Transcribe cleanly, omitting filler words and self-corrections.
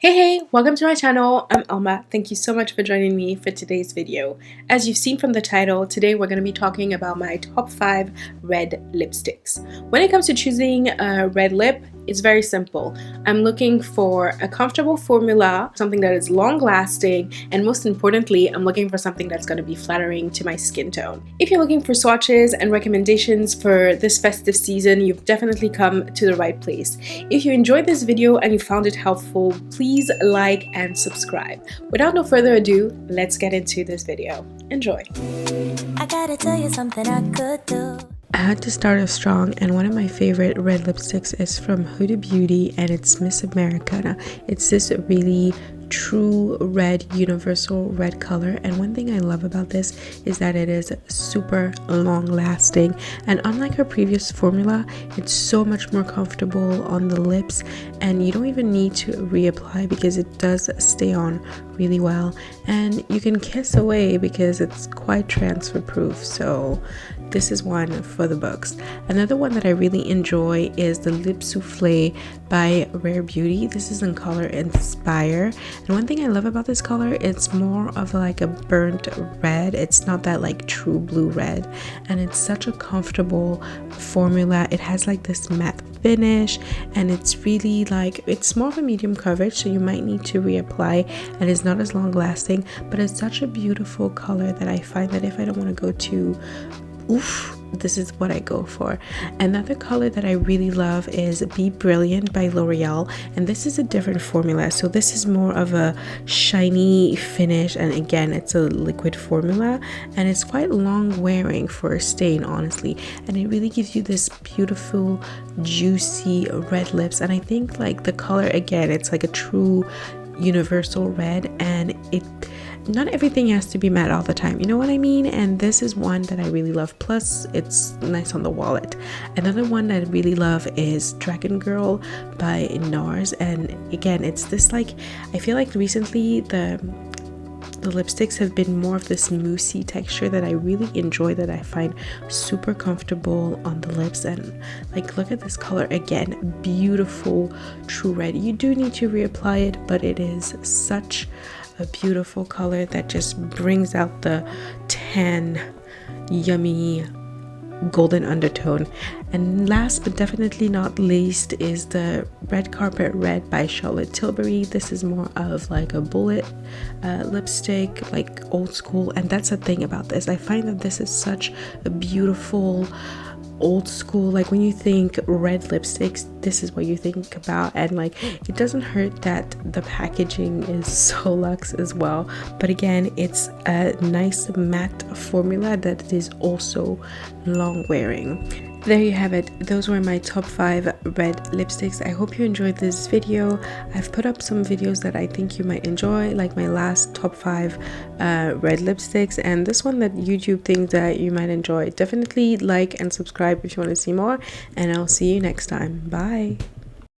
Hey, welcome to my channel. I'm Elma. Thank you so much for joining me for today's video. As you've seen from the title, today we're going to be talking about my top 5 red lipsticks. When it comes to choosing a red lip, it's very simple. I'm looking for a comfortable formula, something that is long lasting, and most importantly, I'm looking for something that's going to be flattering to my skin tone. If you're looking for swatches and recommendations for this festive season, you've definitely come to the right place. If you enjoyed this video and you found it helpful, please like and subscribe. Without no further ado, let's get into this video. Enjoy. I gotta tell you something I could do. I had to start off strong, and one of my favorite red lipsticks is from Huda Beauty, and it's Miss Americana. It's this really true red, universal red color, and one thing I love about this is that it is super long lasting, and unlike her previous formula, it's so much more comfortable on the lips, and you don't even need to reapply because it does stay on really well, and you can kiss away because it's quite transfer proof. So this is one for the books. Another one that I really enjoy is the Lip Souffle by Rare Beauty. This is in color Inspire, and one thing I love about this color, it's more of like a burnt red. It's not that like true blue red, and it's such a comfortable formula. It has like this matte finish, and it's really like, it's more of a medium coverage, so you might need to reapply, and it's not as long lasting, but it's such a beautiful color that I find that if I don't want to go too oof, this is what I go for. Another color that I really love is Be Brilliant by L'Oreal, and this is a different formula. So this is more of a shiny finish, and again, it's a liquid formula, and it's quite long wearing for a stain, honestly, and it really gives you this beautiful juicy red lips. And I think like the color, again, it's like a true universal red, and not everything has to be matte all the time, you know what I mean? And this is one that I really love, plus it's nice on the wallet. Another one that I really love is Dragon Girl by Nars, and again, it's this like, I feel like recently the lipsticks have been more of this moussey texture that I really enjoy, that I find super comfortable on the lips. And like, look at this color again, beautiful true red. You do need to reapply it, but it is such a beautiful color that just brings out the tan, yummy golden undertone. And last but definitely not least is the Red Carpet Red by Charlotte Tilbury. This is more of like a bullet lipstick, like old school, and that's the thing about this. I find that this is such a beautiful old school, like when you think red lipsticks, this is what you think about. And like, it doesn't hurt that the packaging is so luxe as well, but again, it's a nice matte formula that is also long wearing. There you have it. Those were my top 5 red lipsticks. I hope you enjoyed this video. I've put up some videos that I think you might enjoy, like my last top 5 red lipsticks, and this one that YouTube thinks that you might enjoy. Definitely like and subscribe if you want to see more, and I'll see you next time. Bye.